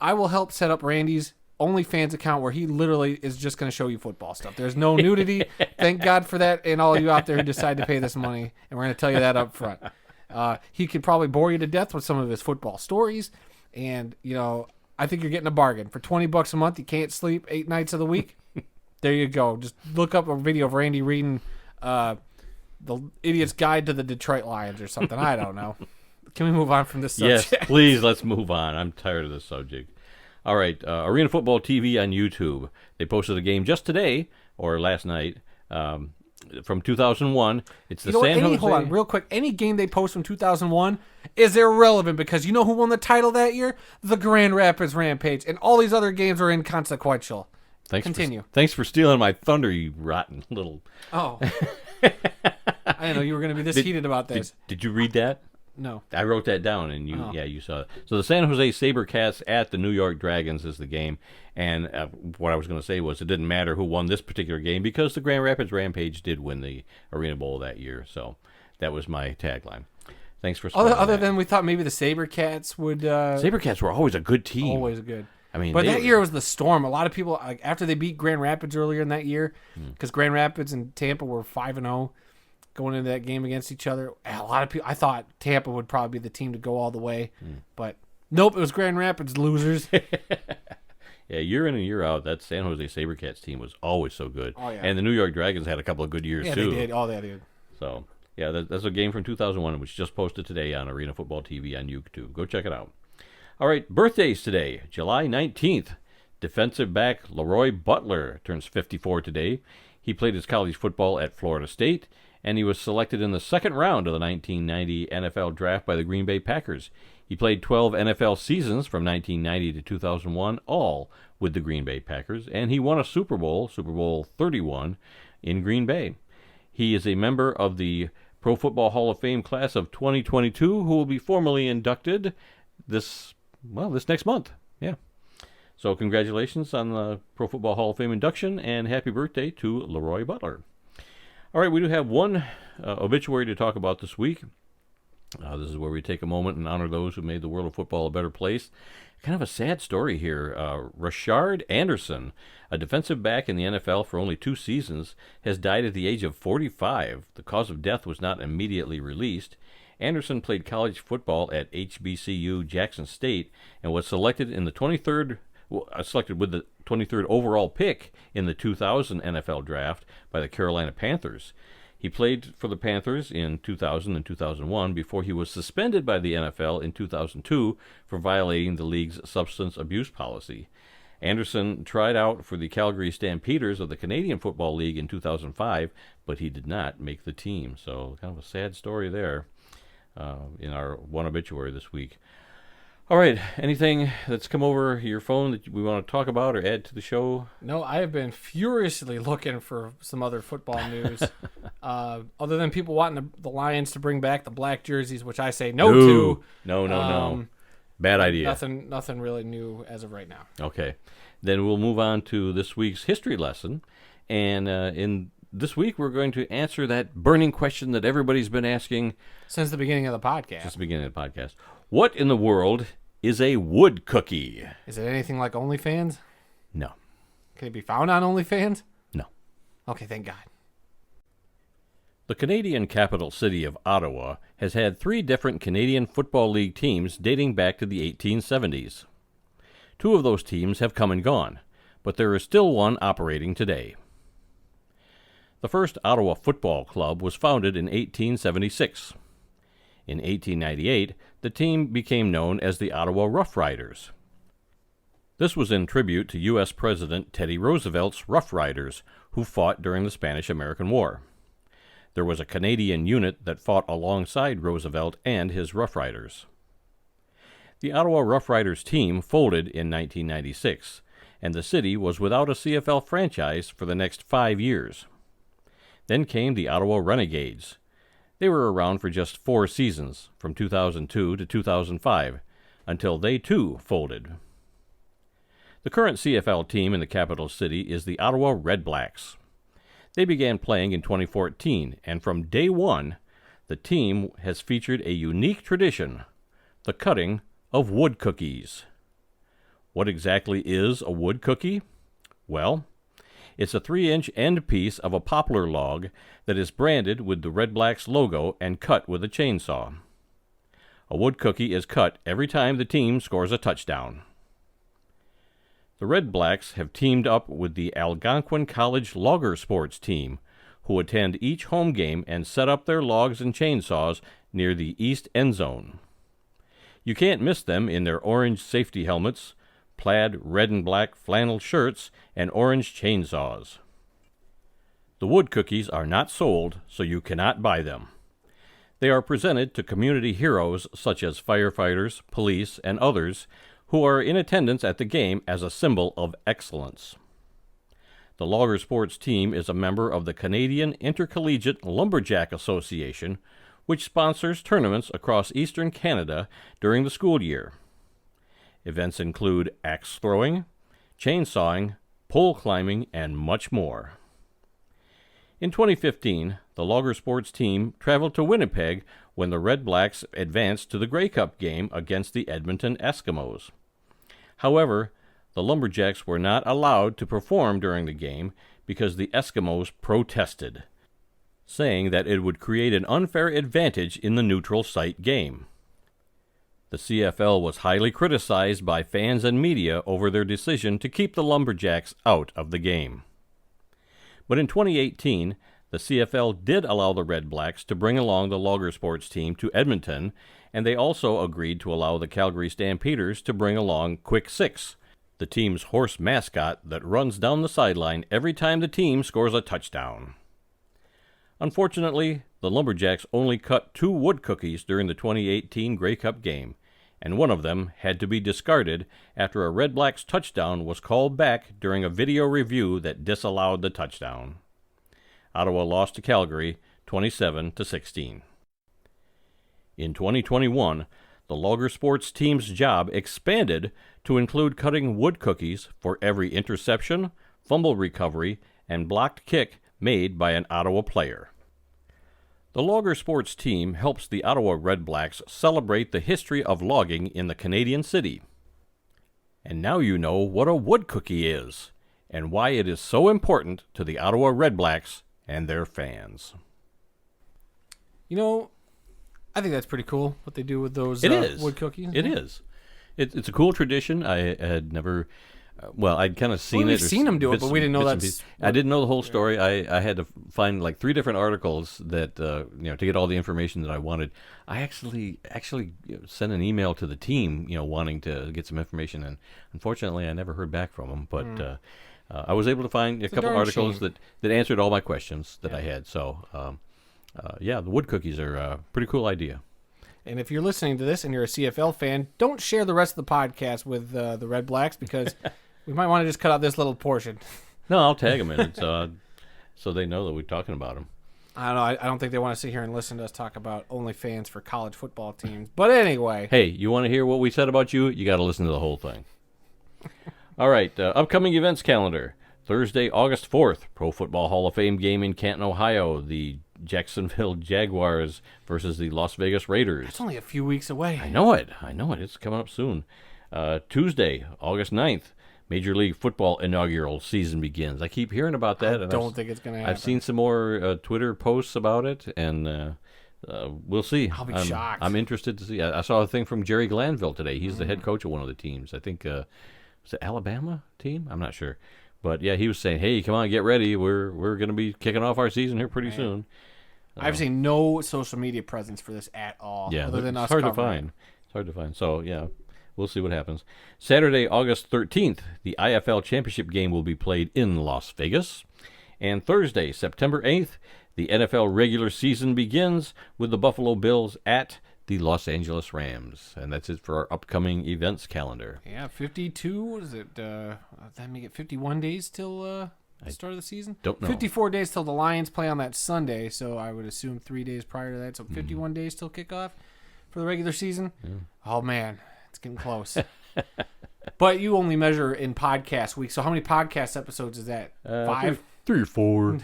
I will help set up Randy's OnlyFans account where he literally is just going to show you football stuff. There's no nudity. Thank God for that, and all you out there who decide to pay this money, and we're going to tell you that up front. He could probably bore you to death with some of his football stories, and, I think you're getting a bargain. For $20 a month, you can't sleep 8 nights of the week. There you go. Just look up a video of Randy reading The Idiot's Guide to the Detroit Lions or something. I don't know. Can we move on from this subject? Yes, please, let's move on. I'm tired of this subject. All right, Arena Football TV on YouTube. They posted a game just today, or last night, from 2001. It's the San Jose... Hold on, real quick. Any game they post from 2001 is irrelevant, because you know who won the title that year? The Grand Rapids Rampage. And all these other games are inconsequential. Continue. Thanks for stealing my thunder, you rotten little... Oh. I didn't know you were going to be this heated about this. Did you read that? No. I wrote that down, and you saw it. So the San Jose SaberCats at the New York Dragons is the game, and what I was going to say was it didn't matter who won this particular game because the Grand Rapids Rampage did win the Arena Bowl that year, so that was my tagline. Thanks for other than we thought maybe the SaberCats would... SaberCats were always a good team. Always good. But that year was the Storm. A lot of people, after they beat Grand Rapids earlier in that year, because Grand Rapids and Tampa were 5-0, going into that game against each other. A lot of people, I thought Tampa would probably be the team to go all the way, but nope, it was Grand Rapids, losers. Yeah, year in and year out, that San Jose SaberCats team was always so good. Oh, yeah. And the New York Dragons had a couple of good years, too. Yeah, they did. Oh, they did. So, yeah, that's a game from 2001, which just posted today on Arena Football TV on YouTube. Go check it out. All right, birthdays today. July 19th, defensive back Leroy Butler turns 54 today. He played his college football at Florida State, and he was selected in the second round of the 1990 NFL Draft by the Green Bay Packers. He played 12 NFL seasons from 1990 to 2001, all with the Green Bay Packers, and he won a Super Bowl, Super Bowl 31, in Green Bay. He is a member of the Pro Football Hall of Fame class of 2022, who will be formally inducted this next month. Yeah. So congratulations on the Pro Football Hall of Fame induction, and happy birthday to Leroy Butler. All right, we do have one obituary to talk about this week. This is where we take a moment and honor those who made the world of football a better place. Kind of a sad story here. Rashard Anderson, a defensive back in the NFL for only 2 seasons, has died at the age of 45. The cause of death was not immediately released. Anderson played college football at HBCU Jackson State and was selected with the 23rd overall pick in the 2000 NFL draft by the Carolina Panthers. He played for the Panthers in 2000 and 2001 before he was suspended by the NFL in 2002 for violating the league's substance abuse policy. Anderson tried out for the Calgary Stampeders of the Canadian Football League in 2005, but he did not make the team. So kind of a sad story there in our one obituary this week. All right, anything that's come over your phone that we want to talk about or add to the show? No, I have been furiously looking for some other football news. Other than people wanting the Lions to bring back the black jerseys, which I say no to. No. Bad idea. Nothing really new as of right now. Okay. Then we'll move on to this week's history lesson. And in this week, we're going to answer that burning question that everybody's been asking since the beginning of the podcast. What in the world is a wood cookie? Is it anything like OnlyFans? No. Can it be found on OnlyFans? No. Okay, thank God. The Canadian capital city of Ottawa has had 3 different Canadian Football League teams dating back to the 1870s. 2 of those teams have come and gone, but there is still one operating today. The first Ottawa Football Club was founded in 1876. In 1898, the team became known as the Ottawa Rough Riders. This was in tribute to U.S. President Teddy Roosevelt's Rough Riders, who fought during the Spanish-American War. There was a Canadian unit that fought alongside Roosevelt and his Rough Riders. The Ottawa Rough Riders team folded in 1996, and the city was without a CFL franchise for the next 5 years. Then came the Ottawa Renegades. They were around for just 4 seasons, from 2002 to 2005, until they too folded. The current CFL team in the capital city is the Ottawa Red Blacks. They began playing in 2014, and from day one, the team has featured a unique tradition, the cutting of wood cookies. What exactly is a wood cookie? Well, it's a 3-inch end piece of a poplar log that is branded with the Red Blacks logo and cut with a chainsaw. A wood cookie is cut every time the team scores a touchdown. The Red Blacks have teamed up with the Algonquin College Logger Sports team, who attend each home game and set up their logs and chainsaws near the east end zone. You can't miss them in their orange safety helmets, plaid red and black flannel shirts, and orange chainsaws. The wood cookies are not sold, so you cannot buy them. They are presented to community heroes such as firefighters, police, and others who are in attendance at the game as a symbol of excellence. The Logger Sports team is a member of the Canadian Intercollegiate Lumberjack Association, which sponsors tournaments across eastern Canada during the school year. Events include axe throwing, chainsawing, pole climbing, and much more. In 2015, the Logger Sports team traveled to Winnipeg when the Red Blacks advanced to the Grey Cup game against the Edmonton Eskimos. However, the Lumberjacks were not allowed to perform during the game because the Eskimos protested, saying that it would create an unfair advantage in the neutral site game. The CFL was highly criticized by fans and media over their decision to keep the Lumberjacks out of the game. But in 2018, the CFL did allow the Red Blacks to bring along the Logger Sports team to Edmonton, and they also agreed to allow the Calgary Stampeders to bring along Quick Six, the team's horse mascot that runs down the sideline every time the team scores a touchdown. Unfortunately, the Lumberjacks only cut 2 wood cookies during the 2018 Grey Cup game, and one of them had to be discarded after a Red Blacks touchdown was called back during a video review that disallowed the touchdown. Ottawa lost to Calgary 27-16. In 2021, the Logger Sports team's job expanded to include cutting wood cookies for every interception, fumble recovery, and blocked kick made by an Ottawa player. The Logger Sports team helps the Ottawa Red Blacks celebrate the history of logging in the Canadian city. And now you know what a wood cookie is, and why it is so important to the Ottawa Red Blacks and their fans. You know, I think that's pretty cool, what they do with those wood cookies. It is. It's a cool tradition. I had never... I'd kind of seen We've seen them do it, but we didn't know that's... I didn't know the whole story. I had to find like 3 different articles that, to get all the information that I wanted. I actually sent an email to the team, wanting to get some information, and unfortunately I never heard back from them. But I was able to find a couple articles that answered all my questions that I had. So, the wood cookies are a pretty cool idea. And if you're listening to this and you're a CFL fan, don't share the rest of the podcast with the Red Blacks, because we might want to just cut out this little portion. No, I'll tag them in it so they know that we're talking about them. I don't know. I don't think they want to sit here and listen to us talk about OnlyFans for college football teams. But anyway. Hey, you want to hear what we said about you? You got to listen to the whole thing. All right, upcoming events calendar. Thursday, August 4th, Pro Football Hall of Fame game in Canton, Ohio. The Jacksonville Jaguars versus the Las Vegas Raiders. That's only a few weeks away. I know it. It's coming up soon. Tuesday, August 9th, Major League Football inaugural season begins. I keep hearing about that. I don't think it's going to happen. I've seen some more Twitter posts about it, and we'll see. I'll be shocked. I'm interested to see. I saw a thing from Jerry Glanville today. He's the head coach of one of the teams. I think, was it Alabama team? I'm not sure. But, yeah, he was saying, hey, come on, get ready. We're going to be kicking off our season here pretty soon. I've seen no social media presence for this at all. Yeah, other than it's us hard to covering find. It's hard to find. So, yeah, we'll see what happens. Saturday, August 13th, the Ifl Championship Game will be played in Las Vegas. And Thursday, September 8th, the NFL regular season begins with the Buffalo Bills at the Los Angeles Rams. And that's it for our upcoming events calendar. Yeah, 52, what is it? That make it 51 days till the start of the season? Don't know. 54 days till the Lions play on that Sunday, so I would assume 3 days prior to that. So 51 days till kickoff for the regular season. Yeah. Oh, man, it's getting close. But you only measure in podcast weeks. So how many podcast episodes is that? 5? 3 or 4.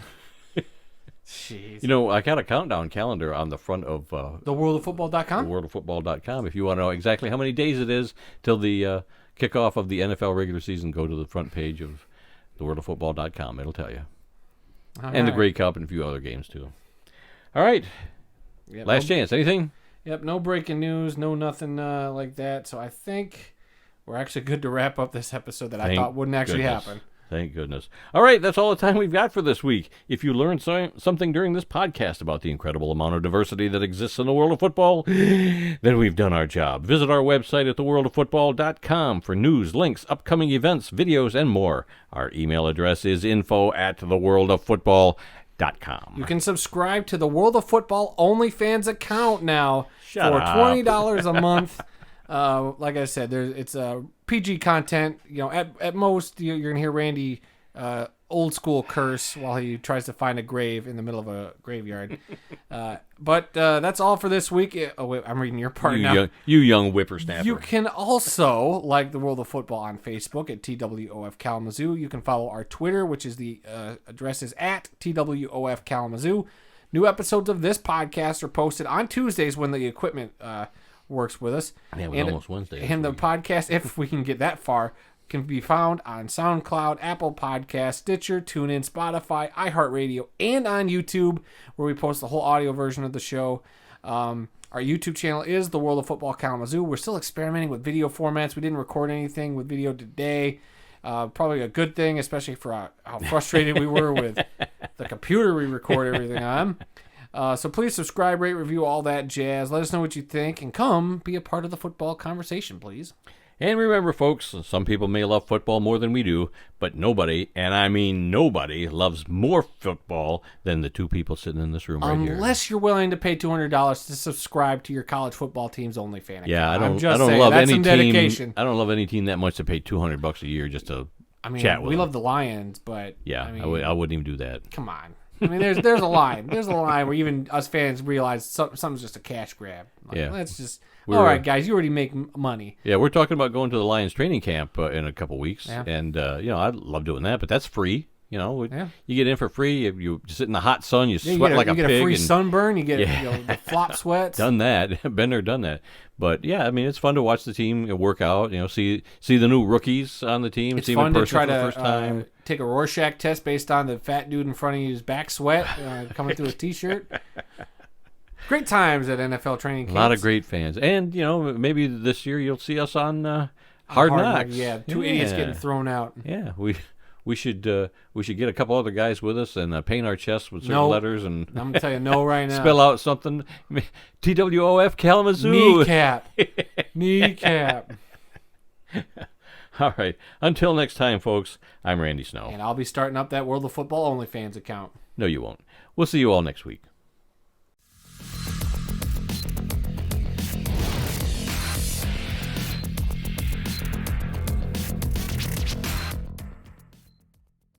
Jeez. I got a countdown calendar on the front of theworldoffootball.com. Theworldoffootball.com. If you want to know exactly how many days it is till the kickoff of the NFL regular season, go to the front page of theworldoffootball.com. It'll tell you. The Grey Cup and a few other games, too. All right. Yep, Last chance. Anything? Yep, no breaking news, no nothing like that. So I think we're actually good to wrap up this episode that I thought wouldn't actually happen. Thank goodness. All right, that's all the time we've got for this week. If you learned something during this podcast about the incredible amount of diversity that exists in the world of football, then we've done our job. Visit our website at theworldoffootball.com for news, links, upcoming events, videos, and more. Our email address is info@theworldoffootball.com. You can subscribe to the World of Football OnlyFans account now for $20 a month. Like I said, it's PG content. At most you're gonna hear Randy old school curse while he tries to find a grave in the middle of a graveyard. But that's all for this week. Oh wait, I'm reading your part now. You young whippersnapper. You can also like the World of Football on Facebook at TWOF Kalamazoo. You can follow our Twitter, which is the address is at TWOF Kalamazoo. New episodes of this podcast are posted on Tuesdays when the equipment works with us. Yeah, it was almost Wednesday. And the podcast, if we can get that far, can be found on SoundCloud, Apple Podcasts, Stitcher, TuneIn, Spotify, iHeartRadio, and on YouTube, where we post the whole audio version of the show. Our YouTube channel is The World of Football Kalamazoo. We're still experimenting with video formats. We didn't record anything with video today. Probably a good thing, especially for how frustrated we were with the computer we record everything on. So please subscribe, rate, review, all that jazz. Let us know what you think, and come be a part of the football conversation, please. And remember, folks, some people may love football more than we do, but nobody, and I mean nobody, loves more football than the two people sitting in this room right here. Unless you're willing to pay $200 to subscribe to your college football team's OnlyFans account. Yeah, I don't love any team that much to pay $200 a year just to chat with we them. love the Lions, but yeah, I wouldn't even do that. Come on. I mean, there's a line. There's a line where even us fans realize something's just a cash grab. Like, Yeah. let's just. All right, guys, you already make money. Yeah, we're talking about going to the Lions training camp in a couple weeks, Yeah. and I'd love doing that, but that's free. Yeah. You get in for free. If you sit in the hot sun, you Yeah, sweat like a you get pig. a free and sunburn. You get the flop sweats. done that. Been there, done that. But yeah, I mean, it's fun to watch the team work out. See the new rookies on the team. It's see them fun in to person try for the first time. take a Rorschach test based on the fat dude in front of you's back sweat coming through his T-shirt. Great times at NFL training camps. A lot of great fans, and maybe this year you'll see us on Hard Knocks. Yeah, two idiots getting thrown out. Yeah, we should get a couple other guys with us and paint our chests with certain letters and I'm gonna tell you no right now. spell out something. TWOF Kalamazoo. Kneecap. All right. Until next time, folks. I'm Randy Snow. And I'll be starting up that World of Football OnlyFans account. No, you won't. We'll see you all next week.